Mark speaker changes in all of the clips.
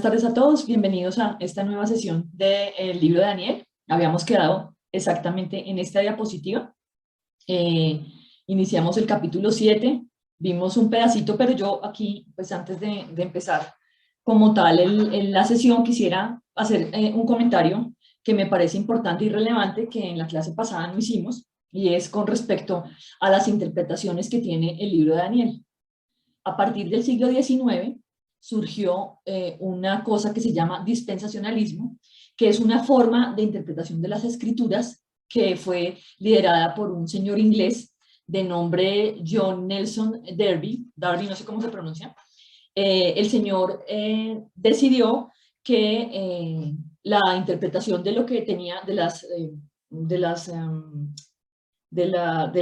Speaker 1: Buenas tardes a todos, bienvenidos a esta nueva sesión del libro de Daniel. Habíamos quedado exactamente en esta diapositiva. Eh, Iniciamos el capítulo 7, vimos un pedacito, pero yo aquí, pues antes de empezar como tal la sesión, quisiera hacer un comentario que me parece importante y relevante que en la clase pasada no hicimos, y es con respecto a las interpretaciones que tiene el libro de Daniel. A partir del siglo XIX surgió una cosa que se llama dispensacionalismo, que es una forma de interpretación de las escrituras que fue liderada por un señor inglés de nombre John Nelson Darby, no sé cómo se pronuncia. El señor decidió que la interpretación de lo que tenía, de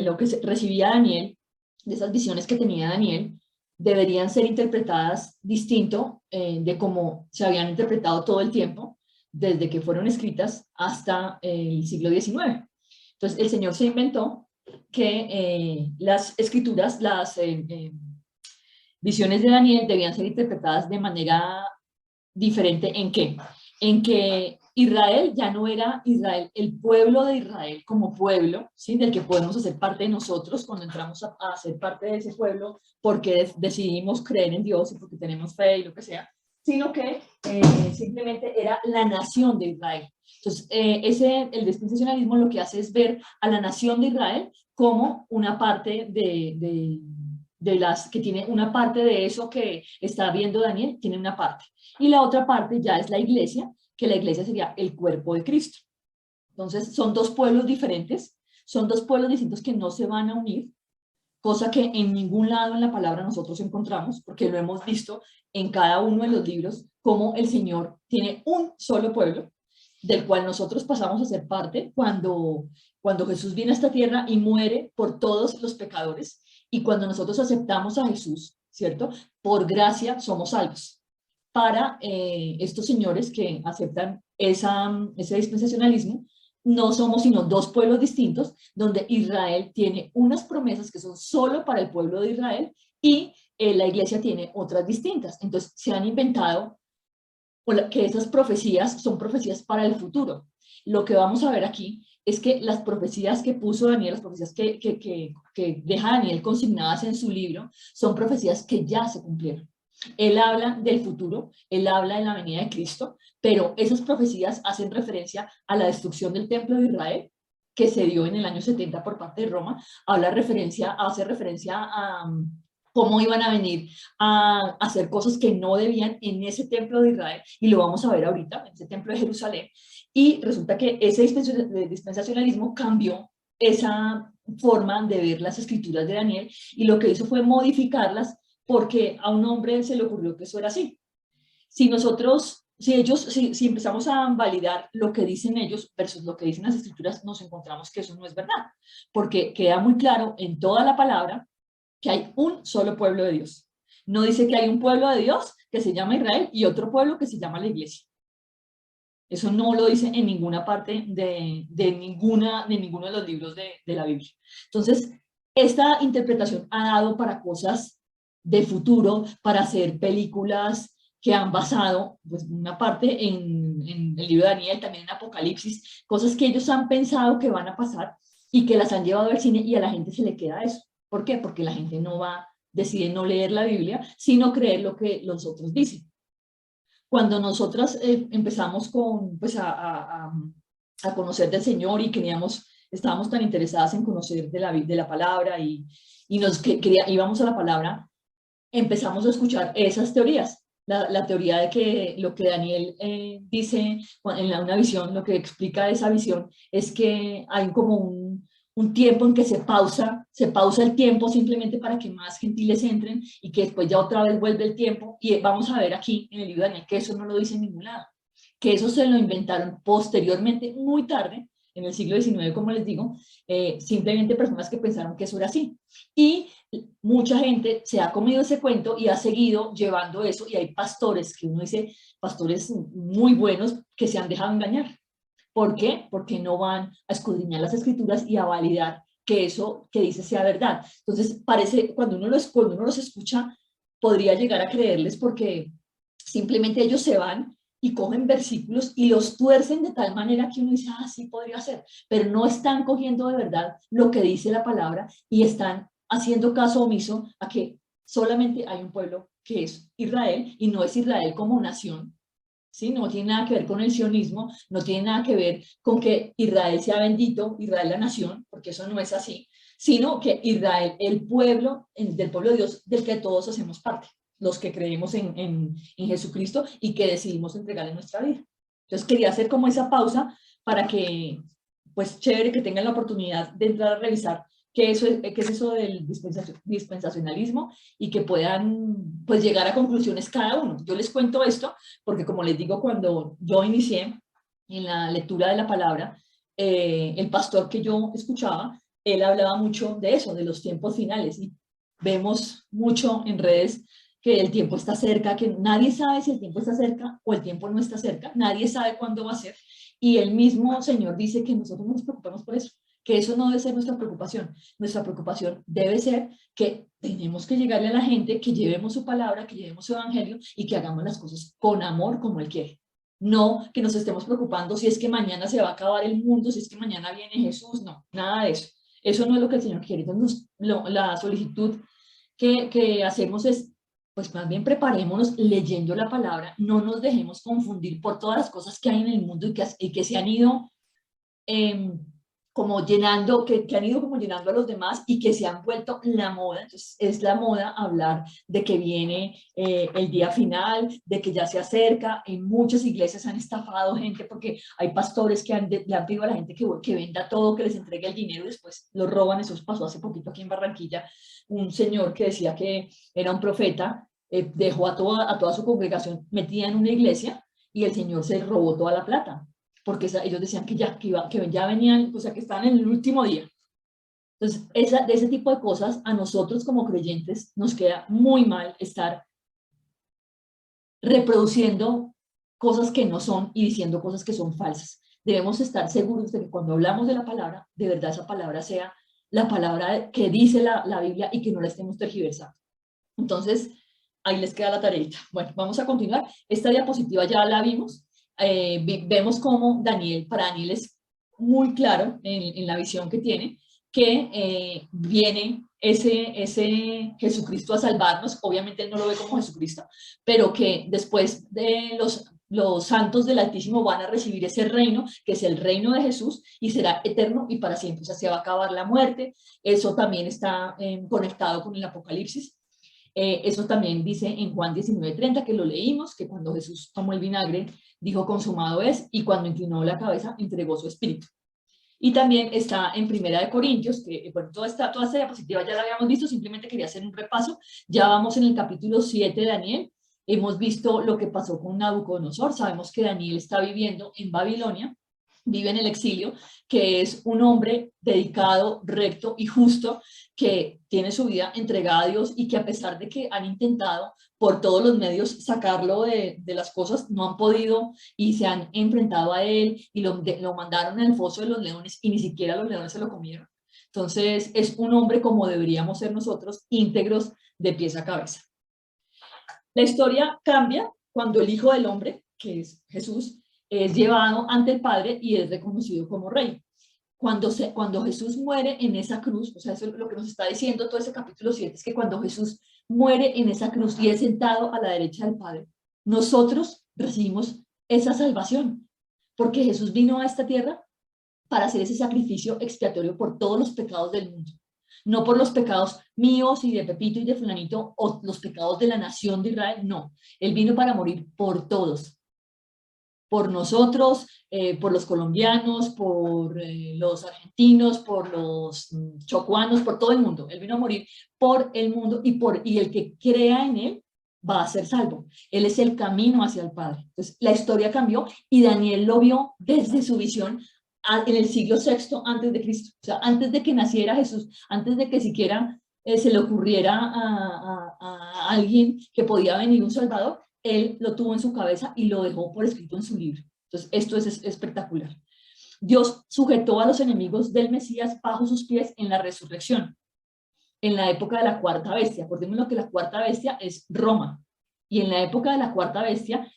Speaker 1: lo que recibía Daniel, de esas visiones que tenía Daniel, deberían ser interpretadas distinto de cómo se habían interpretado todo el tiempo, desde que fueron escritas hasta el siglo XIX. Entonces, el Señor se inventó que las escrituras, las visiones de Daniel debían ser interpretadas de manera diferente. ¿En qué? En que Israel ya no era Israel, el pueblo de Israel como pueblo, ¿sí? Del que podemos hacer parte de nosotros cuando entramos a ser parte de ese pueblo porque decidimos creer en Dios y porque tenemos fe y lo que sea, sino que simplemente era la nación de Israel. Entonces, el dispensacionalismo lo que hace es ver a la nación de Israel como una parte de las que tiene una parte de eso que está viendo Daniel, tiene una parte. Y la otra parte ya es la iglesia, que la iglesia sería el cuerpo de Cristo. Entonces, son dos pueblos diferentes, son dos pueblos distintos que no se van a unir, cosa que en ningún lado en la palabra nosotros encontramos, porque lo hemos visto en cada uno de los libros, como el Señor tiene un solo pueblo, del cual nosotros pasamos a ser parte cuando Jesús viene a esta tierra y muere por todos los pecadores, y cuando nosotros aceptamos a Jesús, ¿cierto? Por gracia somos salvos. Para estos señores que aceptan ese dispensacionalismo, no somos sino dos pueblos distintos, donde Israel tiene unas promesas que son solo para el pueblo de Israel y la iglesia tiene otras distintas. Entonces se han inventado que esas profecías son profecías para el futuro. Lo que vamos a ver aquí es que las profecías que puso Daniel, las profecías que deja Daniel consignadas en su libro, son profecías que ya se cumplieron. Él habla del futuro, él habla de la venida de Cristo, pero esas profecías hacen referencia a la destrucción del templo de Israel, que se dio en el año 70 por parte de Roma, hace referencia a cómo iban a venir a hacer cosas que no debían en ese templo de Israel, y lo vamos a ver ahorita, en ese templo de Jerusalén, y resulta que ese dispensacionalismo cambió esa forma de ver las escrituras de Daniel, y lo que hizo fue modificarlas porque a un hombre se le ocurrió que eso era así. Si empezamos a validar lo que dicen ellos versus lo que dicen las escrituras, nos encontramos que eso no es verdad, porque queda muy claro en toda la palabra que hay un solo pueblo de Dios. No dice que hay un pueblo de Dios que se llama Israel y otro pueblo que se llama la iglesia. Eso no lo dice en ninguna parte de ninguno de los libros de la Biblia. Entonces, esta interpretación ha dado para cosas de futuro, para hacer películas que han basado, pues, una parte en el libro de Daniel, también en Apocalipsis, cosas que ellos han pensado que van a pasar y que las han llevado al cine, y a la gente se le queda eso. ¿Por qué? Porque la gente decide no leer la Biblia, sino creer lo que los otros dicen. Cuando nosotras empezamos pues, a conocer del Señor y estábamos tan interesadas en conocer de la palabra y íbamos a la palabra, empezamos a escuchar esas teorías. La teoría de que lo que Daniel dice en una visión, lo que explica esa visión, es que hay como un tiempo en que se pausa el tiempo simplemente para que más gentiles entren y que después ya otra vez vuelve el tiempo. Y vamos a ver aquí en el libro de Daniel que eso no lo dice en ningún lado, que eso se lo inventaron posteriormente, muy tarde, en el siglo XIX, como les digo, simplemente personas que pensaron que eso era así. Y mucha gente se ha comido ese cuento y ha seguido llevando eso, y hay pastores, que uno dice, pastores muy buenos, que se han dejado engañar. ¿Por qué? Porque no van a escudriñar las escrituras y a validar que eso que dice sea verdad. Entonces, cuando uno los escucha, podría llegar a creerles porque Simplemente ellos se van y cogen versículos y los tuercen de tal manera que uno dice, ah, sí podría ser, pero no están cogiendo de verdad lo que dice la palabra y están haciendo caso omiso a que solamente hay un pueblo que es Israel y no es Israel como nación, ¿sí? No tiene nada que ver con el sionismo, no tiene nada que ver con que Israel sea bendito, Israel la nación, porque eso no es así, sino que Israel, el pueblo, del pueblo de Dios, del que todos hacemos parte, los que creemos en Jesucristo y que decidimos entregarle nuestra vida. Entonces quería hacer como esa pausa para que, pues chévere, que tengan la oportunidad de entrar a revisar qué es eso del dispensacionalismo y que puedan pues llegar a conclusiones cada uno. Yo les cuento esto porque como les digo, cuando yo inicié en la lectura de la palabra, el pastor que yo escuchaba, él hablaba mucho de eso, de los tiempos finales, y vemos mucho en redes que el tiempo está cerca, que nadie sabe si el tiempo está cerca o el tiempo no está cerca, nadie sabe cuándo va a ser, y el mismo Señor dice que nosotros no nos preocupemos por eso, que eso no debe ser nuestra preocupación debe ser que tenemos que llegarle a la gente, que llevemos su palabra, que llevemos su evangelio y que hagamos las cosas con amor como Él quiere. No que nos estemos preocupando si es que mañana se va a acabar el mundo, si es que mañana viene Jesús, no, nada de eso. Eso no es lo que el Señor quiere. Entonces, la solicitud que hacemos es, pues más bien preparémonos leyendo la palabra, no nos dejemos confundir por todas las cosas que hay en el mundo y que se han ido eh, como llenando, que han ido como llenando a los demás y que se han vuelto la moda. Entonces es la moda hablar de que viene el día final, de que ya se acerca. En muchas iglesias han estafado gente porque hay pastores que le han pedido a la gente que venda todo, que les entregue el dinero y después lo roban. Eso pasó hace poquito aquí en Barranquilla. Un señor que decía que era un profeta, dejó a toda su congregación metida en una iglesia y el señor se robó toda la plata porque ellos decían que ya venían, o sea, que estaban en el último día. Entonces, de ese tipo de cosas, a nosotros como creyentes nos queda muy mal estar reproduciendo cosas que no son y diciendo cosas que son falsas. Debemos estar seguros de que cuando hablamos de la palabra, de verdad esa palabra sea la palabra que dice la Biblia y que no la estemos tergiversando. Entonces, ahí les queda la tareita. Bueno, vamos a continuar. Esta diapositiva ya la vimos. Vemos cómo para Daniel es muy claro en la visión que tiene, que viene ese Jesucristo a salvarnos. Obviamente él no lo ve como Jesucristo, pero que después de los santos del Altísimo van a recibir ese reino, que es el reino de Jesús, y será eterno y para siempre. O sea, se va a acabar la muerte. Eso también está conectado con el Apocalipsis. Eso también dice en Juan 19:30, que lo leímos, que cuando Jesús tomó el vinagre, dijo consumado es, y cuando inclinó la cabeza, entregó su espíritu. Y también está en Primera de Corintios, que bueno, toda esta diapositiva ya la habíamos visto, simplemente quería hacer un repaso. Ya vamos en el capítulo 7 de Daniel, hemos visto lo que pasó con Nabucodonosor, sabemos que Daniel está viviendo en Babilonia, vive en el exilio, que es un hombre dedicado, recto y justo, que tiene su vida entregada a Dios y que a pesar de que han intentado por todos los medios sacarlo de las cosas, no han podido y se han enfrentado a él y lo mandaron al foso de los leones y ni siquiera los leones se lo comieron. Entonces es un hombre como deberíamos ser nosotros, íntegros de pies a cabeza. La historia cambia cuando el Hijo del Hombre, que es Jesús, es llevado ante el Padre y es reconocido como rey. Cuando Jesús muere en esa cruz, o sea, eso es lo que nos está diciendo todo ese capítulo 7, es que cuando Jesús muere en esa cruz y es sentado a la derecha del Padre, nosotros recibimos esa salvación, porque Jesús vino a esta tierra para hacer ese sacrificio expiatorio por todos los pecados del mundo. No por los pecados míos y de Pepito y de Fulanito o los pecados de la nación de Israel, no. Él vino para morir por todos, por nosotros, por los colombianos, por los argentinos, por los chocuanos, por todo el mundo. Él vino a morir por el mundo y el que crea en él va a ser salvo. Él es el camino hacia el Padre. Entonces, la historia cambió y Daniel lo vio desde su visión en el siglo VI antes de Cristo. O sea, antes de que naciera Jesús, antes de que siquiera se le ocurriera a alguien que podía venir un Salvador, él lo tuvo en su cabeza y lo dejó por escrito en su libro. Entonces, esto es espectacular. Dios sujetó a los enemigos del Mesías bajo sus pies en la resurrección, en la época de la cuarta bestia. Acordémonos que la cuarta bestia es Roma. Y en la época de la cuarta bestia,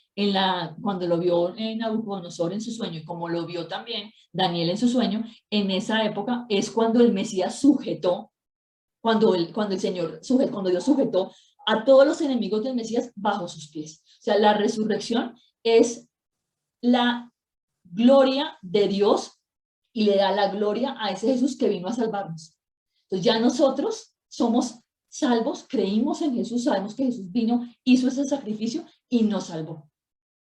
Speaker 1: cuando lo vio Nabucodonosor en su sueño, y como lo vio también Daniel en su sueño, en esa época es cuando el Mesías sujetó, cuando Dios sujetó a todos los enemigos del Mesías bajo sus pies. O sea, la resurrección es la gloria de Dios y le da la gloria a ese Jesús que vino a salvarnos. Entonces ya nosotros somos salvos, creímos en Jesús, sabemos que Jesús vino, hizo ese sacrificio y nos salvó.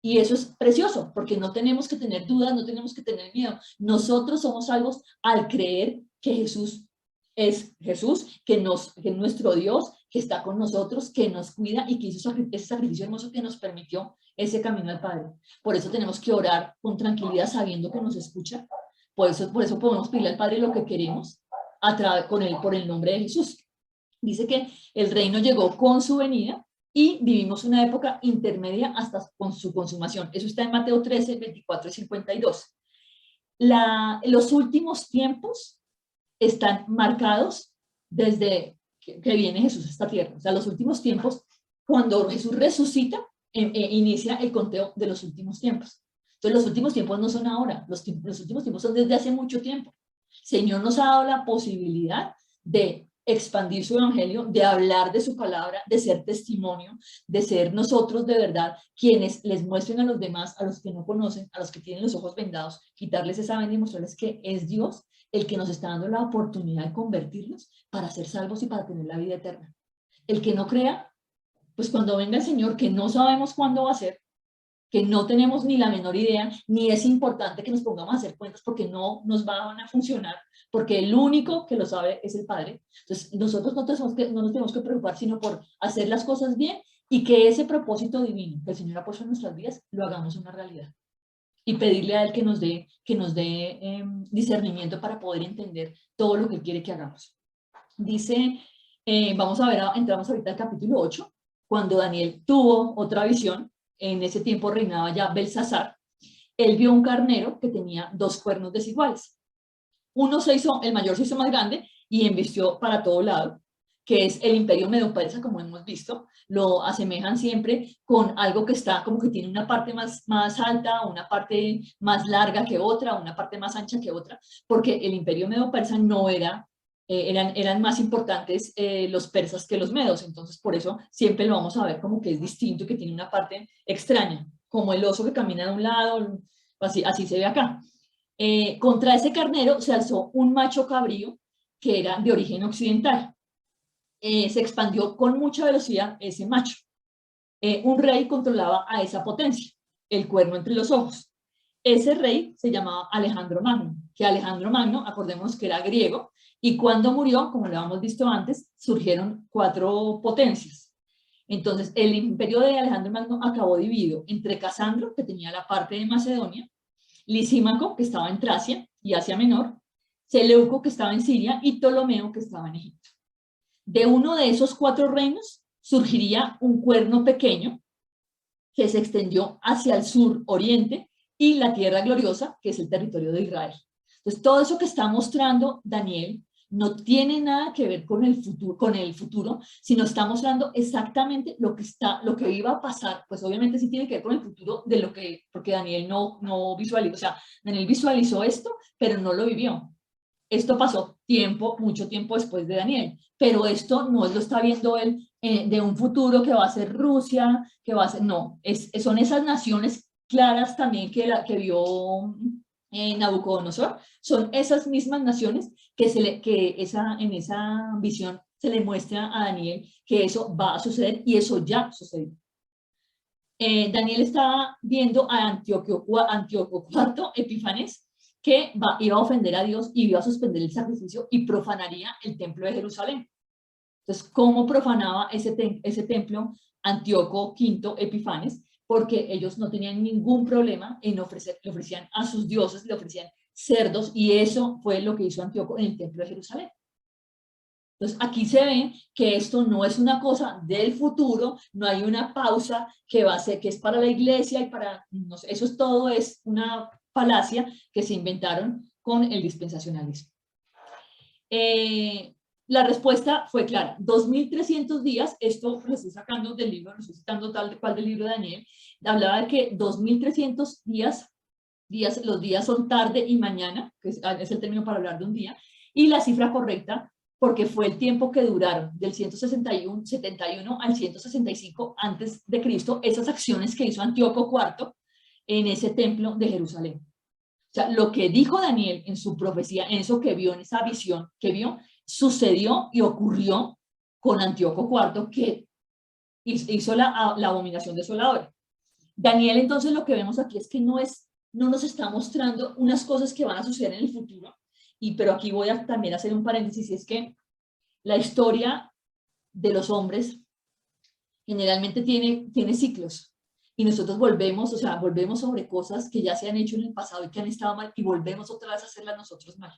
Speaker 1: Y eso es precioso, porque no tenemos que tener dudas, no tenemos que tener miedo. Nosotros somos salvos al creer que Jesús es Jesús, que es nuestro Dios, que está con nosotros, que nos cuida y que hizo ese sacrificio hermoso que nos permitió ese camino al Padre. Por eso tenemos que orar con tranquilidad sabiendo que nos escucha. Por eso podemos pedirle al Padre lo que queremos por el nombre de Jesús. Dice que el reino llegó con su venida y vivimos una época intermedia hasta con su consumación. Eso está en Mateo 13, 24 y 52. Los últimos tiempos están marcados desde que viene Jesús a esta tierra. O sea, los últimos tiempos, cuando Jesús resucita, inicia el conteo de los últimos tiempos. Entonces, los últimos tiempos no son ahora, los últimos tiempos son desde hace mucho tiempo. El Señor nos ha dado la posibilidad de expandir su evangelio, de hablar de su palabra, de ser testimonio, de ser nosotros de verdad quienes les muestren a los demás, a los que no conocen, a los que tienen los ojos vendados, quitarles esa venda y mostrarles que es Dios el que nos está dando la oportunidad de convertirlos para ser salvos y para tener la vida eterna. El que no crea, pues cuando venga el Señor, que no sabemos cuándo va a ser, que no tenemos ni la menor idea, ni es importante que nos pongamos a hacer cuentas porque no nos van a funcionar, porque el único que lo sabe es el Padre. Entonces, nosotros no nos tenemos que preocupar, sino por hacer las cosas bien y que ese propósito divino que el Señor ha puesto en nuestras vidas, lo hagamos una realidad. Y pedirle a Él que nos dé discernimiento para poder entender todo lo que Él quiere que hagamos. Dice, vamos a ver, entramos ahorita al capítulo 8, cuando Daniel tuvo otra visión. En ese tiempo reinaba ya Belsasar. Él vio un carnero que tenía dos cuernos desiguales. El mayor se hizo más grande y embistió para todo lado, que es el imperio medo-persa, como hemos visto. Lo asemejan siempre con algo que está como que tiene una parte más alta, una parte más larga que otra, una parte más ancha que otra, porque el imperio medo-persa no era eran más importantes los persas que los medos, entonces por eso siempre lo vamos a ver como que es distinto y que tiene una parte extraña, como el oso que camina de un lado, así se ve acá. Contra ese carnero se alzó un macho cabrío que era de origen occidental. Se expandió con mucha velocidad ese macho. Un rey controlaba a esa potencia, el cuerno entre los ojos. Ese rey se llamaba Alejandro Magno, que Alejandro Magno, acordémonos que era griego, y cuando murió, como lo habíamos visto antes, surgieron 4 potencias. Entonces, el imperio de Alejandro Magno acabó dividido entre Casandro, que tenía la parte de Macedonia, Lisímaco, que estaba en Tracia y Asia Menor, Seleuco, que estaba en Siria, y Ptolomeo, que estaba en Egipto. De uno de esos 4 reinos surgiría un cuerno pequeño que se extendió hacia el sur oriente y la tierra gloriosa, que es el territorio de Israel. Entonces, todo eso que está mostrando Daniel no tiene nada que ver con el futuro, sino está mostrando exactamente lo que iba a pasar. Pues obviamente sí tiene que ver con el futuro porque Daniel no visualizó, o sea, Daniel visualizó esto, pero no lo vivió. Esto pasó mucho tiempo después de Daniel, pero esto no lo está viendo él de un futuro que va a ser Rusia, que va a ser, no, son esas naciones claras también que vio Nabucodonosor, son esas mismas naciones que en esa visión se le muestra a Daniel que eso va a suceder y eso ya sucedió. Daniel estaba viendo a Antíoco IV Epífanes, que iba a ofender a Dios y iba a suspender el sacrificio y profanaría el templo de Jerusalén. Entonces, ¿cómo profanaba ese templo Antíoco V Epifanes? Porque ellos no tenían ningún problema en le ofrecían a sus dioses, le ofrecían cerdos, y eso fue lo que hizo Antíoco en el templo de Jerusalén. Entonces, aquí se ve que esto no es una cosa del futuro, no hay una pausa que es para la iglesia y para, no sé, todo es una falacia que se inventaron con el dispensacionalismo. la respuesta fue clara, 2300 días, esto lo estoy sacando del libro, lo estoy citando tal cual del libro de Daniel, hablaba de que 2300 días, los días son tarde y mañana, que es el término para hablar de un día, y la cifra correcta, porque fue el tiempo que duraron del 171 al 165 antes de Cristo, esas acciones que hizo Antíoco IV en ese templo de Jerusalén. O sea, lo que dijo Daniel en su profecía, en eso que vio, en esa visión que vio, sucedió y ocurrió con Antíoco IV, que hizo la abominación desoladora. Daniel, entonces, lo que vemos aquí es que no nos está mostrando unas cosas que van a suceder en el futuro, pero aquí voy a también hacer un paréntesis, y es que la historia de los hombres generalmente tiene ciclos, y nosotros volvemos sobre cosas que ya se han hecho en el pasado y que han estado mal, y volvemos otra vez a hacerlas nosotros mal.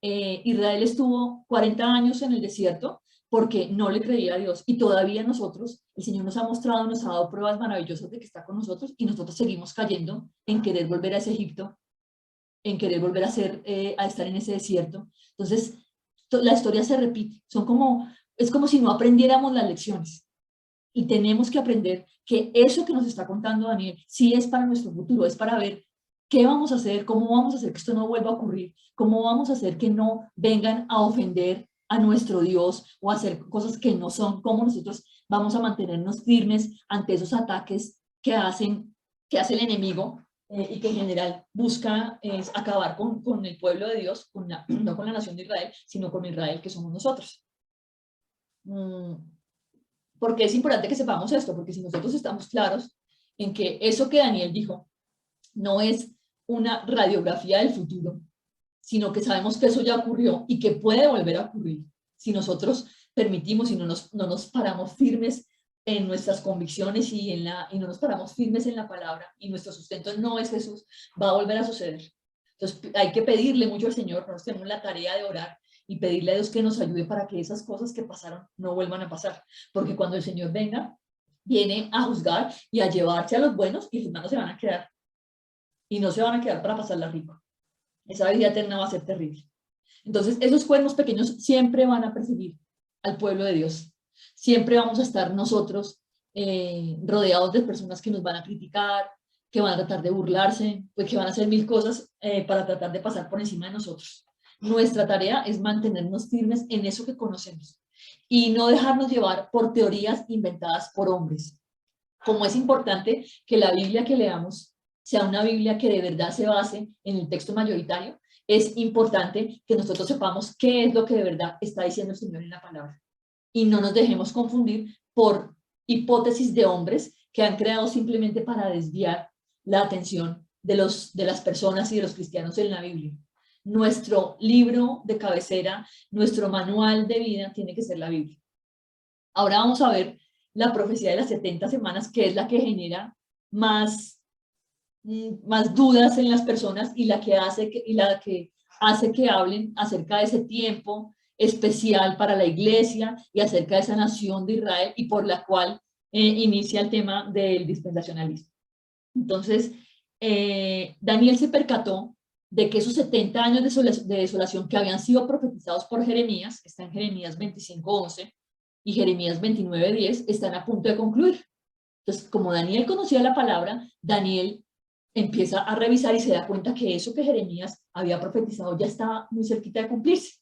Speaker 1: Israel estuvo 40 años en el desierto porque no le creía a Dios, y todavía nosotros, el Señor nos ha mostrado, nos ha dado pruebas maravillosas de que está con nosotros, y nosotros seguimos cayendo en querer volver a ese Egipto, en querer volver a estar en ese desierto. Entonces, la historia se repite, es como si no aprendiéramos las lecciones, y tenemos que aprender que eso que nos está contando Daniel sí es para nuestro futuro, es para ver qué vamos a hacer, cómo vamos a hacer que esto no vuelva a ocurrir, cómo vamos a hacer que no vengan a ofender a nuestro Dios o a hacer cosas que no son, cómo nosotros vamos a mantenernos firmes ante esos ataques que hace el enemigo, y que en general busca acabar con el pueblo de Dios, no con la nación de Israel, sino con Israel, que somos nosotros. Porque es importante que sepamos esto, porque si nosotros estamos claros en que eso que Daniel dijo no es una radiografía del futuro, sino que sabemos que eso ya ocurrió y que puede volver a ocurrir si nosotros permitimos y no nos paramos firmes en nuestras convicciones y no nos paramos firmes en la palabra, y nuestro sustento no es Jesús, va a volver a suceder. Entonces hay que pedirle mucho al Señor, nosotros tenemos la tarea de orar y pedirle a Dios que nos ayude para que esas cosas que pasaron no vuelvan a pasar, porque cuando el Señor venga, viene a juzgar y a llevarse a los buenos, y los malos se van a quedar, y no se van a quedar para pasarla rico. Esa vida eterna va a ser terrible. Entonces, esos cuernos pequeños siempre van a perseguir al pueblo de Dios. Siempre vamos a estar nosotros rodeados de personas que nos van a criticar, que van a tratar de burlarse, pues que van a hacer mil cosas para tratar de pasar por encima de nosotros. Nuestra tarea es mantenernos firmes en eso que conocemos y no dejarnos llevar por teorías inventadas por hombres. Como es importante que la Biblia que leamos sea una Biblia que de verdad se base en el texto mayoritario, es importante que nosotros sepamos qué es lo que de verdad está diciendo el Señor en la palabra, y no nos dejemos confundir por hipótesis de hombres que han creado simplemente para desviar la atención de las personas y de los cristianos en la Biblia. Nuestro libro de cabecera, nuestro manual de vida tiene que ser la Biblia. Ahora vamos a ver la profecía de las 70 semanas, que es la que genera más dudas en las personas, y la que hace que hablen acerca de ese tiempo especial para la iglesia y acerca de esa nación de Israel, y por la cual inicia el tema del dispensacionalismo. Entonces, Daniel se percató de que esos 70 años de desolación que habían sido profetizados por Jeremías, está en Jeremías 25:11 y Jeremías 29:10, están a punto de concluir. Entonces, como Daniel conocía la palabra, Daniel empieza a revisar y se da cuenta que eso que Jeremías había profetizado ya estaba muy cerquita de cumplirse.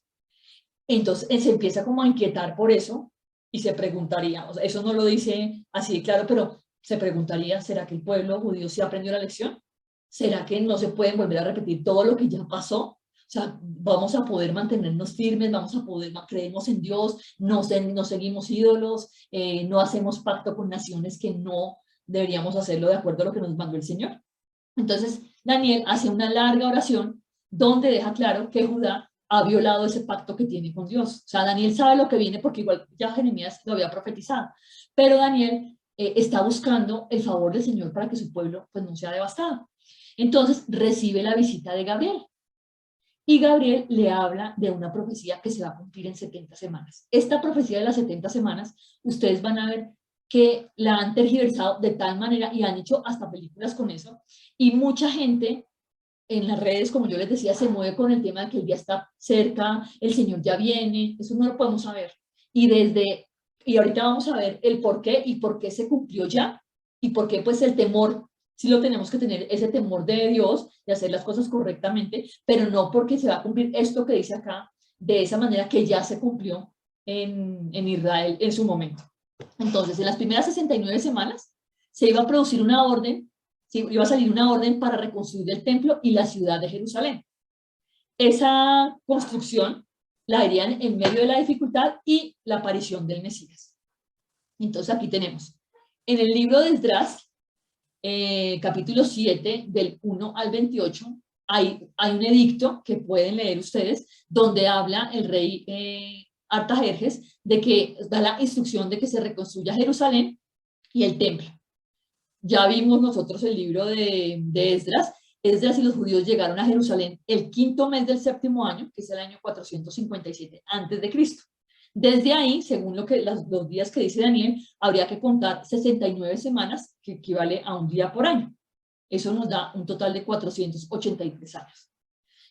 Speaker 1: Entonces, él se empieza como a inquietar por eso, y se preguntaría, o sea, eso no lo dice así de claro, pero se preguntaría, ¿será que el pueblo judío sí aprendió la lección? ¿Será que no se pueden volver a repetir todo lo que ya pasó? O sea, vamos a poder mantenernos firmes, creemos en Dios, no seguimos ídolos, no hacemos pacto con naciones que no deberíamos hacerlo de acuerdo a lo que nos mandó el Señor. Entonces, Daniel hace una larga oración donde deja claro que Judá ha violado ese pacto que tiene con Dios. O sea, Daniel sabe lo que viene porque igual ya Jeremías lo había profetizado, pero Daniel está buscando el favor del Señor para que su pueblo pues no sea devastado. Entonces recibe la visita de Gabriel, y Gabriel le habla de una profecía que se va a cumplir en 70 semanas. Esta profecía de las 70 semanas, ustedes van a ver que la han tergiversado de tal manera y han hecho hasta películas con eso, y mucha gente en las redes, como yo les decía, se mueve con el tema de que el día está cerca, el Señor ya viene, eso no lo podemos saber. Y ahorita vamos a ver el por qué y por qué se cumplió ya y por qué pues el temor, sí lo tenemos que tener, ese temor de Dios, de hacer las cosas correctamente, pero no porque se va a cumplir esto que dice acá, de esa manera que ya se cumplió en Israel en su momento. Entonces, en las primeras 69 semanas se iba a producir una orden, iba a salir una orden para reconstruir el templo y la ciudad de Jerusalén. Esa construcción la harían en medio de la dificultad y la aparición del Mesías. Entonces aquí tenemos, en el libro de Esdras, capítulo 7, del 1 al 28, hay un edicto que pueden leer ustedes, donde habla el rey Artajerjes de que da la instrucción de que se reconstruya Jerusalén y el templo. Ya vimos nosotros el libro de Esdras. Esdras y los judíos llegaron a Jerusalén el quinto mes del séptimo año, que es el año 457 antes de Cristo. Desde ahí, según los días que dice Daniel, habría que contar 69 semanas, que equivale a un día por año. Eso nos da un total de 483 años.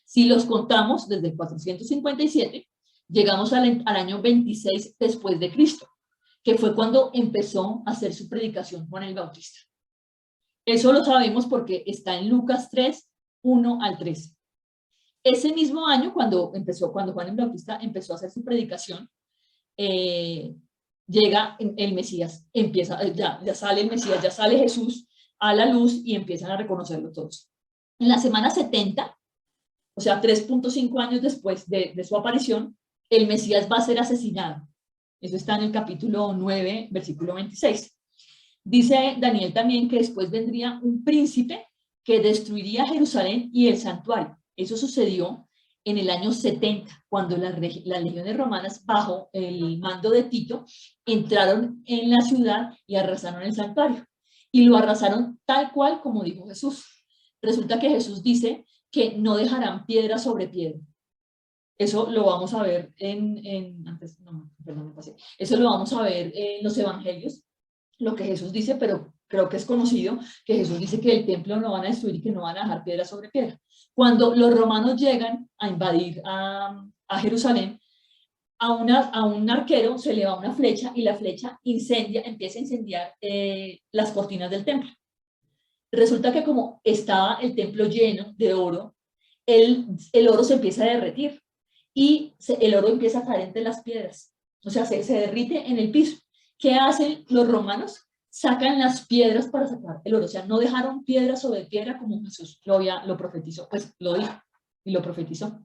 Speaker 1: Si los contamos desde el 457, llegamos al año 26 después de Cristo, que fue cuando empezó a hacer su predicación Juan el Bautista. Eso lo sabemos porque está en Lucas 3, 1 al 13. Ese mismo año, cuando Juan el Bautista empezó a hacer su predicación, llega el Mesías, ya sale el Mesías, ya sale Jesús a la luz y empiezan a reconocerlo todos. En la semana 70, o sea, 3.5 años después de su aparición, el Mesías va a ser asesinado. Eso está en el capítulo 9, versículo 26. Dice Daniel también que después vendría un príncipe que destruiría Jerusalén y el santuario. Eso sucedió en el año 70, cuando las legiones romanas, bajo el mando de Tito, entraron en la ciudad y arrasaron el santuario. Y lo arrasaron tal cual como dijo Jesús. Resulta que Jesús dice que no dejarán piedra sobre piedra. Eso lo vamos a ver Eso lo vamos a ver en los evangelios, lo que Jesús dice, pero creo que es conocido que Jesús dice que el templo no van a destruir y que no van a dejar piedra sobre piedra. Cuando los romanos llegan a invadir a Jerusalén, a un arquero se le va una flecha y la flecha empieza a incendiar las cortinas del templo. Resulta que como estaba el templo lleno de oro, el oro se empieza a derretir y el oro empieza a caer entre las piedras, o sea, se derrite en el piso. ¿Qué hacen los romanos? Sacan las piedras para sacar el oro, o sea, no dejaron piedra sobre piedra como Jesús lo profetizó, pues lo dijo y lo profetizó.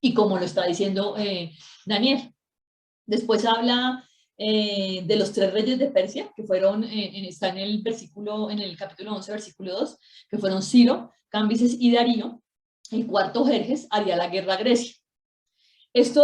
Speaker 1: Y como lo está diciendo Daniel. Después habla de los 3 reyes de Persia, que fueron, está en el capítulo 11, versículo 2, que fueron Ciro, Cambises y Darío. El cuarto Jerjes haría la guerra a Grecia. Esto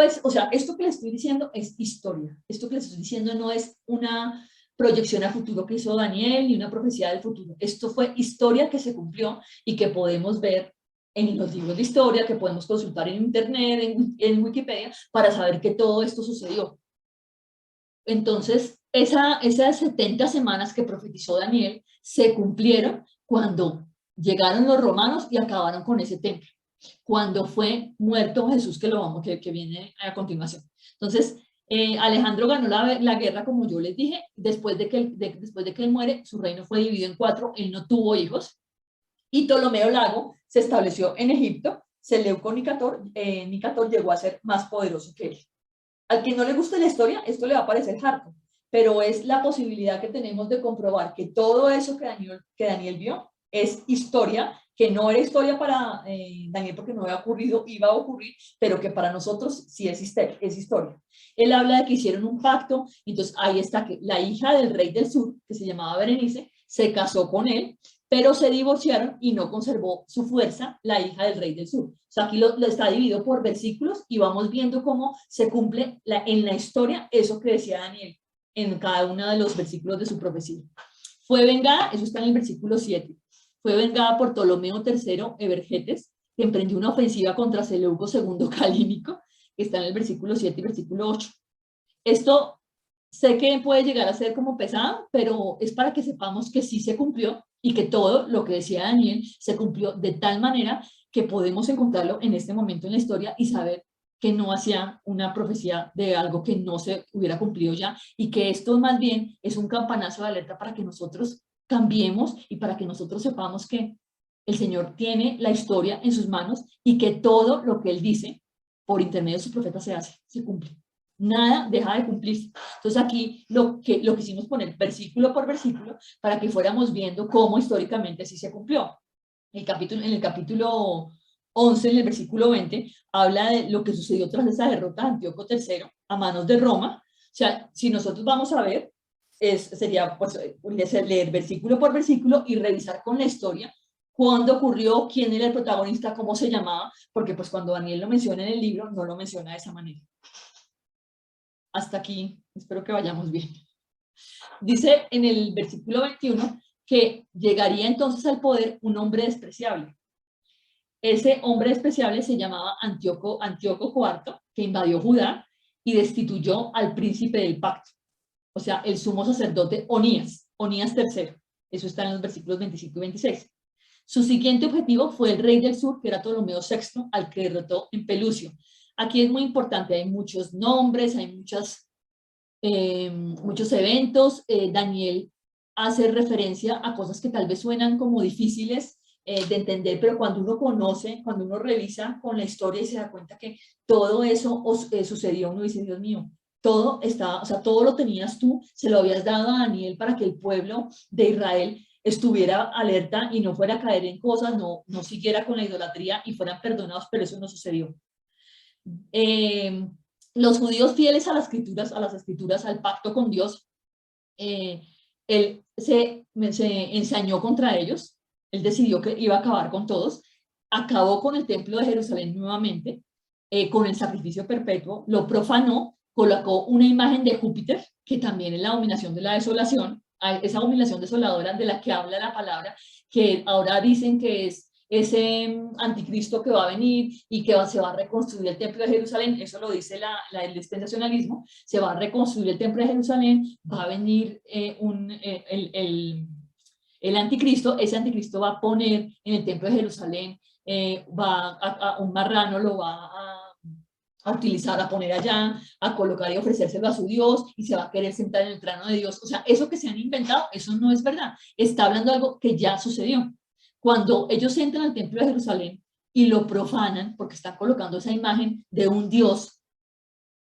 Speaker 1: que les estoy diciendo es historia. Esto que les estoy diciendo no es una proyección a futuro que hizo Daniel ni una profecía del futuro. Esto fue historia que se cumplió y que podemos ver en los libros de historia, que podemos consultar en internet, en Wikipedia, para saber que todo esto sucedió. Entonces, esas 70 semanas que profetizó Daniel se cumplieron cuando llegaron los romanos y acabaron con ese templo, cuando fue muerto Jesús, que viene a continuación. Entonces, Alejandro ganó la guerra, como yo les dije, después de que él muere, su reino fue dividido en 4, él no tuvo hijos, y Ptolomeo Lago se estableció en Egipto. Seleuco Nicator llegó a ser más poderoso que él. Al que no le guste la historia, esto le va a parecer harto, pero es la posibilidad que tenemos de comprobar que todo eso que Daniel vio es historia, que no era historia para Daniel porque no había ocurrido, iba a ocurrir, pero que para nosotros sí es historia. Él habla de que hicieron un pacto, entonces ahí está que la hija del rey del sur, que se llamaba Berenice, se casó con él, pero se divorciaron y no conservó su fuerza la hija del rey del sur. O sea, aquí lo está dividido por versículos y vamos viendo cómo se cumple en la historia eso que decía Daniel en cada uno de los versículos de su profecía. Fue vengada, eso está en el versículo 7, fue vengada por Ptolomeo III Evergetes, que emprendió una ofensiva contra Seleuco II Calínico, que está en el versículo 7 y versículo 8. Esto sé que puede llegar a ser como pesado, pero es para que sepamos que sí se cumplió y que todo lo que decía Daniel se cumplió de tal manera que podemos encontrarlo en este momento en la historia y saber que no hacía una profecía de algo que no se hubiera cumplido ya, y que esto más bien es un campanazo de alerta para que nosotros cambiemos y para que nosotros sepamos que el Señor tiene la historia en sus manos y que todo lo que Él dice por intermedio de sus profetas se hace, se cumple. Nada deja de cumplirse. Entonces aquí lo quisimos poner versículo por versículo para que fuéramos viendo cómo históricamente sí se cumplió. En el capítulo 11, en el versículo 20, habla de lo que sucedió tras esa derrota de Antíoco III a manos de Roma. O sea, si nosotros vamos a ver, sería pues, leer versículo por versículo y revisar con la historia cuándo ocurrió, quién era el protagonista, cómo se llamaba, porque pues cuando Daniel lo menciona en el libro, no lo menciona de esa manera. Hasta aquí, espero que vayamos bien. Dice en el versículo 21 que llegaría entonces al poder un hombre despreciable. Ese hombre despreciable se llamaba Antíoco IV, que invadió Judá y destituyó al príncipe del pacto, o sea, el sumo sacerdote Onías III. Eso está en los versículos 25 y 26. Su siguiente objetivo fue el rey del sur, que era Ptolomeo VI, al que derrotó en Pelusio. Aquí es muy importante, hay muchos nombres, hay muchos eventos. Daniel hace referencia a cosas que tal vez suenan como difíciles de entender, pero cuando uno conoce, cuando uno revisa con la historia y se da cuenta que todo eso sucedió, uno dice, Dios mío, todo estaba, o sea, todo lo tenías tú, se lo habías dado a Daniel para que el pueblo de Israel estuviera alerta y no fuera a caer en cosas, no siguiera con la idolatría y fueran perdonados, pero eso no sucedió. Los judíos fieles a las escrituras, al pacto con Dios, él se ensañó contra ellos, él decidió que iba a acabar con todos, acabó con el templo de Jerusalén nuevamente, con el sacrificio perpetuo, lo profanó, colocó una imagen de Júpiter, que también es la abominación de la desolación, esa abominación desoladora de la que habla la palabra, que ahora dicen que es ese anticristo que va a venir y que se va a reconstruir el templo de Jerusalén. Eso lo dice el dispensacionalismo. Se va a reconstruir el templo de Jerusalén, va a venir el anticristo. Ese anticristo va a poner en el templo de Jerusalén, un marrano lo va a utilizar, a poner allá, a colocar y ofrecérselo a su Dios, y se va a querer sentar en el trono de Dios. O sea, eso que se han inventado, eso no es verdad. Está hablando de algo que ya sucedió. Cuando ellos entran al templo de Jerusalén y lo profanan, porque están colocando esa imagen de un Dios,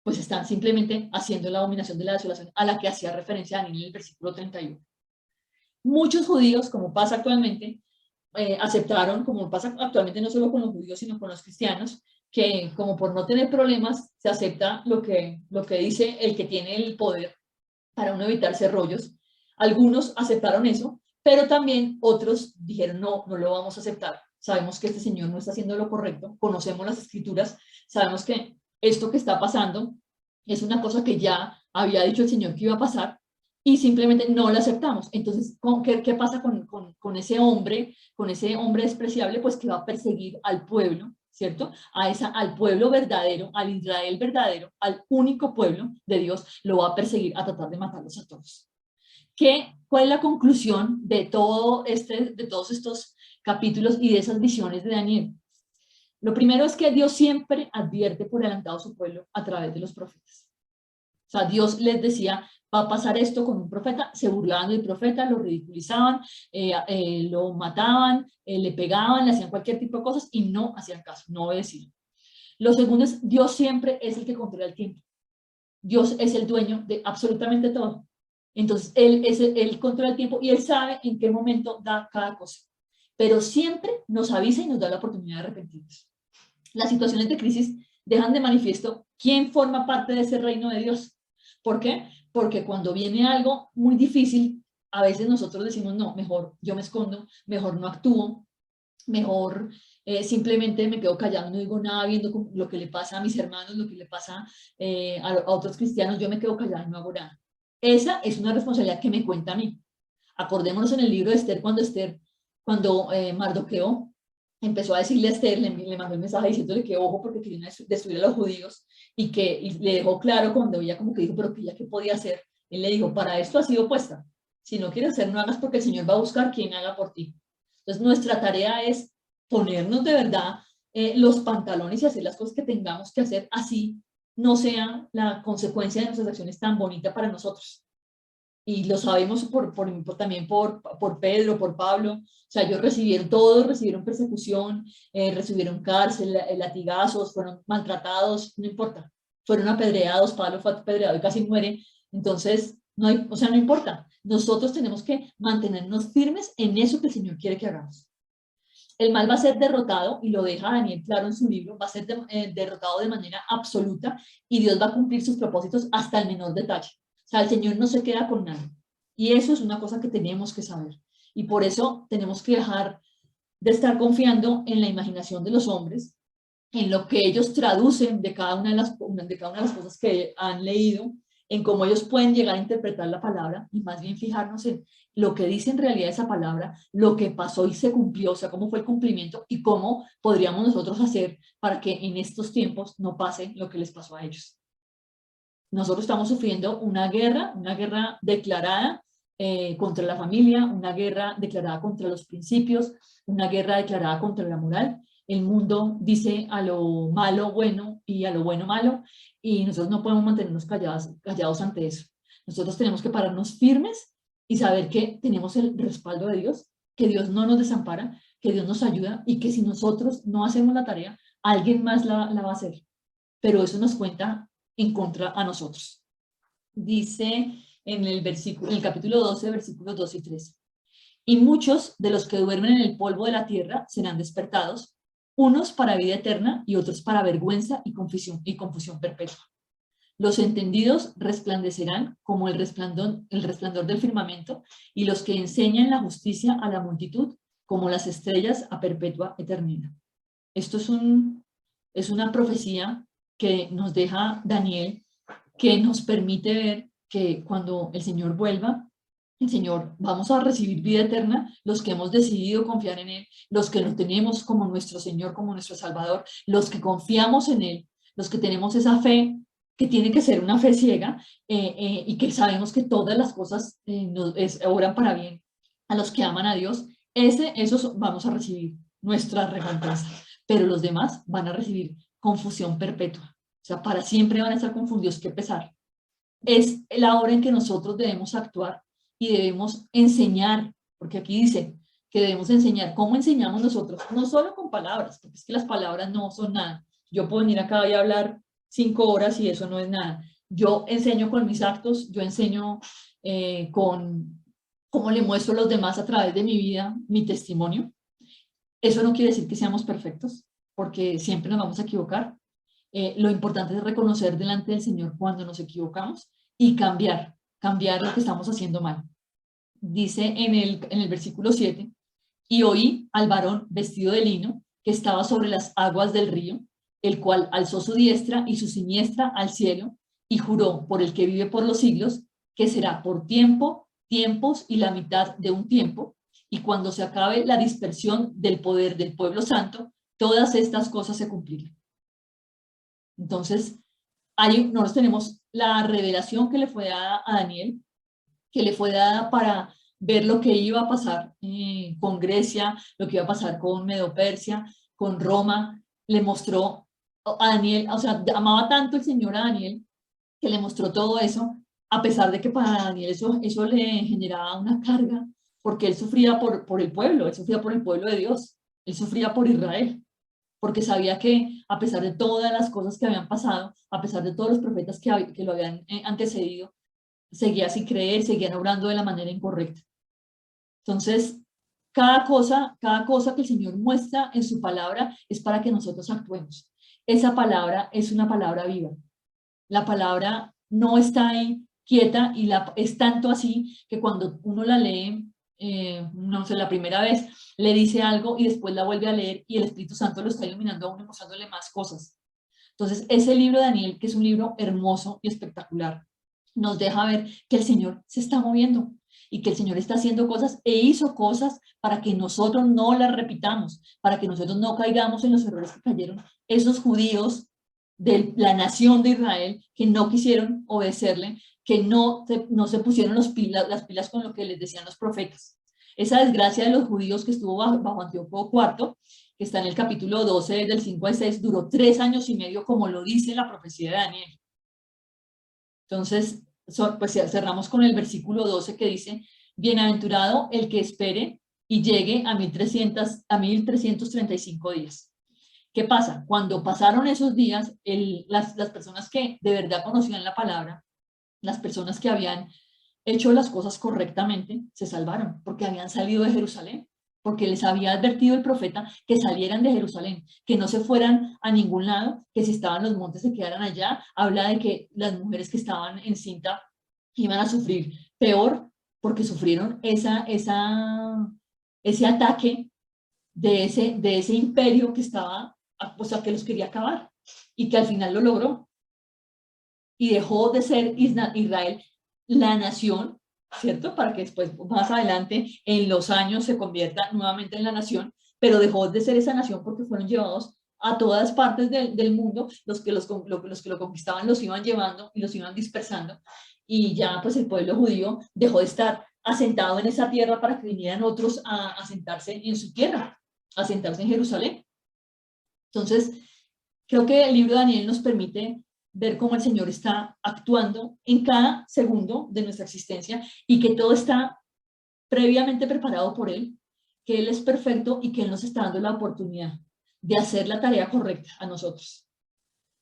Speaker 1: pues están simplemente haciendo la abominación de la desolación a la que hacía referencia Daniel en el versículo 31. Muchos judíos, como pasa actualmente, aceptaron, como pasa actualmente no solo con los judíos, sino con los cristianos, que como por no tener problemas, se acepta lo que dice el que tiene el poder para uno evitarse rollos. Algunos aceptaron eso, pero también otros dijeron, no lo vamos a aceptar. Sabemos que este señor no está haciendo lo correcto, conocemos las escrituras, sabemos que esto que está pasando es una cosa que ya había dicho el Señor que iba a pasar, y simplemente no lo aceptamos. Entonces, ¿qué pasa con ese hombre despreciable? Pues que va a perseguir al pueblo, ¿cierto? Al pueblo verdadero, al Israel verdadero, al único pueblo de Dios, lo va a perseguir, a tratar de matarlos a todos. ¿Cuál es la conclusión de todos estos capítulos y de esas visiones de Daniel? Lo primero es que Dios siempre advierte por adelantado a su pueblo a través de los profetas. O sea, Dios les decía, va a pasar esto con un profeta, se burlaban del profeta, lo ridiculizaban, lo mataban, le pegaban, le hacían cualquier tipo de cosas y no hacían caso, no obedecían. Lo segundo es, Dios siempre es el que controla el tiempo. Dios es el dueño de absolutamente todo. Entonces, Él controla el tiempo y Él sabe en qué momento da cada cosa. Pero siempre nos avisa y nos da la oportunidad de arrepentirnos. Las situaciones de crisis dejan de manifiesto quién forma parte de ese reino de Dios. ¿Por qué? Porque cuando viene algo muy difícil, a veces nosotros decimos, no, mejor yo me escondo, mejor no actúo, mejor simplemente me quedo callado, no digo nada, viendo lo que le pasa a mis hermanos, lo que le pasa a otros cristianos, yo me quedo callado y no hago nada. Esa es una responsabilidad que me cuenta a mí. Acordémonos en el libro de Esther, cuando Mardoqueo empezó a decirle a Esther, le mandó el mensaje diciéndole que ojo porque querían destruir a los judíos, y le dejó claro cuando ella como que dijo, pero que ella qué podía hacer. Él le dijo, para esto ha sido puesta. Si no quieres hacer, no hagas, porque el Señor va a buscar quien haga por ti. Entonces nuestra tarea es ponernos de verdad los pantalones y hacer las cosas que tengamos que hacer, así no sea la consecuencia de nuestras acciones tan bonita para nosotros. Y lo sabemos también por Pedro, por Pablo. O sea, ellos todos recibieron persecución, recibieron cárcel, latigazos, fueron maltratados, no importa. Fueron apedreados, Pablo fue apedreado y casi muere. Entonces, no hay, o sea, no importa. Nosotros tenemos que mantenernos firmes en eso que el Señor quiere que hagamos. El mal va a ser derrotado, y lo deja Daniel claro en su libro, va a ser derrotado de manera absoluta, y Dios va a cumplir sus propósitos hasta el menor detalle. O sea, el Señor no se queda con nada. Y eso es una cosa que tenemos que saber. Y por eso tenemos que dejar de estar confiando en la imaginación de los hombres, en lo que ellos traducen de cada una de las cosas que han leído, en cómo ellos pueden llegar a interpretar la palabra, y más bien fijarnos en lo que dice en realidad esa palabra, lo que pasó y se cumplió, o sea, cómo fue el cumplimiento y cómo podríamos nosotros hacer para que en estos tiempos no pase lo que les pasó a ellos. Nosotros estamos sufriendo una guerra declarada contra la familia, una guerra declarada contra los principios, una guerra declarada contra la moral. El mundo dice a lo malo bueno y a lo bueno malo, y nosotros no podemos mantenernos callados ante eso. Nosotros tenemos que pararnos firmes y saber que tenemos el respaldo de Dios, que Dios no nos desampara, que Dios nos ayuda, y que si nosotros no hacemos la tarea, alguien más la va a hacer. Pero eso nos cuenta en contra a nosotros. Dice en el capítulo 12, versículos 2 y 3. Y muchos de los que duermen en el polvo de la tierra serán despertados, unos para vida eterna y otros para vergüenza y confusión perpetua. Los entendidos resplandecerán como el resplandor del firmamento, y los que enseñan la justicia a la multitud como las estrellas a perpetua eternidad. Esto es una profecía que nos deja Daniel, que nos permite ver que cuando el Señor vuelva, el Señor, vamos a recibir vida eterna los que hemos decidido confiar en Él, los que lo tenemos como nuestro Señor, como nuestro Salvador, los que confiamos en Él, los que tenemos esa fe que tiene que ser una fe ciega, y que sabemos que todas las cosas obran para bien a los que aman a Dios. Esos vamos a recibir nuestra recompensa, pero los demás van a recibir confusión perpetua. O sea, para siempre van a estar confundidos. Qué pesar. Es la hora en que nosotros debemos actuar y debemos enseñar, porque aquí dice que debemos enseñar. ¿Cómo enseñamos nosotros? No solo con palabras, porque es que las palabras no son nada. Yo puedo venir acá y hablar 5 horas y eso no es nada. Yo enseño con mis actos, yo enseño con cómo le muestro a los demás a través de mi vida, mi testimonio. Eso no quiere decir que seamos perfectos, porque siempre nos vamos a equivocar. Lo importante es reconocer delante del Señor cuando nos equivocamos y cambiar lo que estamos haciendo mal. Dice en el versículo 7, y oí al varón vestido de lino que estaba sobre las aguas del río, el cual alzó su diestra y su siniestra al cielo y juró por el que vive por los siglos, que será por tiempos y la mitad de un tiempo, y cuando se acabe la dispersión del poder del pueblo santo, todas estas cosas se cumplirán. Entonces, nosotros tenemos la revelación que le fue dada a Daniel, que le fue dada para ver lo que iba a pasar con Grecia, lo que iba a pasar con Medo-Persia, con Roma. Le mostró a Daniel, o sea, amaba tanto el Señor a Daniel, que le mostró todo eso, a pesar de que para Daniel eso le generaba una carga, porque él sufría por el pueblo, él sufría por el pueblo de Dios, él sufría por Israel, porque sabía que a pesar de todas las cosas que habían pasado, a pesar de todos los profetas que lo habían antecedido, seguía sin creer, seguían obrando de la manera incorrecta. Entonces, cada cosa que el Señor muestra en su palabra es para que nosotros actuemos. Esa palabra es una palabra viva. La palabra no está ahí quieta, y es tanto así que cuando uno la lee, no sé, la primera vez le dice algo y después la vuelve a leer y el Espíritu Santo lo está iluminando a uno y mostrándole más cosas. Entonces, ese libro de Daniel, que es un libro hermoso y espectacular, nos deja ver que el Señor se está moviendo y que el Señor está haciendo cosas e hizo cosas para que nosotros no las repitamos, para que nosotros no caigamos en los errores que cayeron esos judíos de la nación de Israel, que no quisieron obedecerle, que no se pusieron las pilas con lo que les decían los profetas. Esa desgracia de los judíos que estuvo bajo Antíoco IV que está en el capítulo 12, del 5 al 6, duró 3 años y medio, como lo dice la profecía de Daniel. Entonces, pues cerramos con el versículo 12 que dice, bienaventurado el que espere y llegue a 1335 días. ¿Qué pasa? Cuando pasaron esos días, las personas que de verdad conocían la palabra, las personas que habían hecho las cosas correctamente, se salvaron, porque habían salido de Jerusalén, porque les había advertido el profeta que salieran de Jerusalén, que no se fueran a ningún lado, que si estaban en los montes se quedaran allá. Habla de que las mujeres que estaban encinta iban a sufrir peor, porque sufrieron ese ataque de ese imperio que estaba, o sea, que los quería acabar, y que al final lo logró, y dejó de ser Israel la nación, ¿cierto? Para que después, más adelante, en los años, se convierta nuevamente en la nación, pero dejó de ser esa nación porque fueron llevados a todas partes del mundo, los que lo conquistaban los iban llevando y los iban dispersando, y ya pues el pueblo judío dejó de estar asentado en esa tierra para que vinieran otros a asentarse en su tierra, a asentarse en Jerusalén. Entonces, creo que el libro de Daniel nos permite ver cómo el Señor está actuando en cada segundo de nuestra existencia y que todo está previamente preparado por Él, que Él es perfecto y que Él nos está dando la oportunidad de hacer la tarea correcta a nosotros.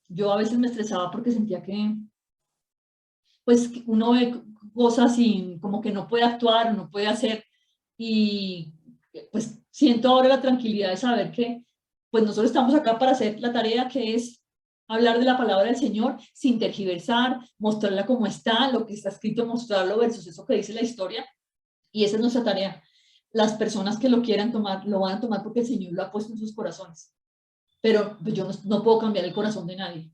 Speaker 1: Yo a veces me estresaba porque sentía que, pues, uno ve cosas y como que no puede actuar, no puede hacer, y pues siento ahora la tranquilidad de saber que pues nosotros estamos acá para hacer la tarea que es hablar de la palabra del Señor sin tergiversar, mostrarla como está, lo que está escrito, mostrarlo versus eso que dice la historia, y esa es nuestra tarea. Las personas que lo quieran tomar, lo van a tomar porque el Señor lo ha puesto en sus corazones, pero pues, yo no puedo cambiar el corazón de nadie.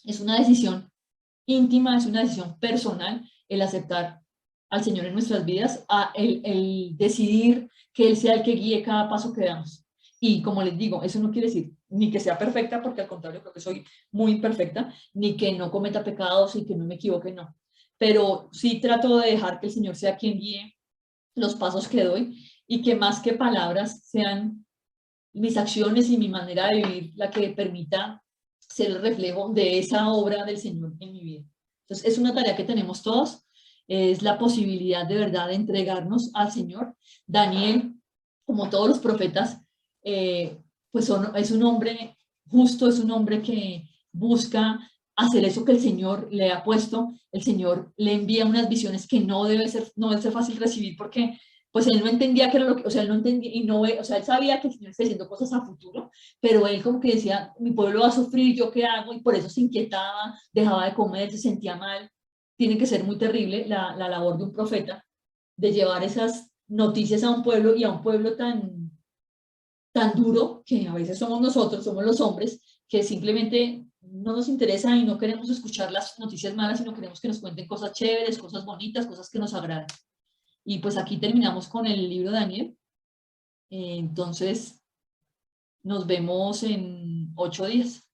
Speaker 1: Es una decisión íntima, es una decisión personal el aceptar al Señor en nuestras vidas, el decidir que Él sea el que guíe cada paso que damos. Y como les digo, eso no quiere decir ni que sea perfecta, porque al contrario creo que soy muy imperfecta, ni que no cometa pecados y que no me equivoque, no. Pero sí trato de dejar que el Señor sea quien guíe los pasos que doy y que más que palabras sean mis acciones y mi manera de vivir la que permita ser el reflejo de esa obra del Señor en mi vida. Entonces, es una tarea que tenemos todos, es la posibilidad de verdad de entregarnos al Señor. Daniel, como todos los profetas, pues es un hombre justo, es un hombre que busca hacer eso que el Señor le ha puesto. El Señor le envía unas visiones que no debe ser fácil recibir porque pues él no entendía qué era lo que, o sea, él no entendía y no, o sea, él sabía que el Señor está haciendo cosas a futuro, pero él como que decía, mi pueblo va a sufrir, ¿yo qué hago? Y por eso se inquietaba, dejaba de comer, se sentía mal. Tiene que ser muy terrible la labor de un profeta, de llevar esas noticias a un pueblo y a un pueblo tan duro, que a veces somos nosotros, somos los hombres, que simplemente no nos interesa y no queremos escuchar las noticias malas, sino queremos que nos cuenten cosas chéveres, cosas bonitas, cosas que nos agraden. Y pues aquí terminamos con el libro de Daniel. Entonces, nos vemos en 8 días.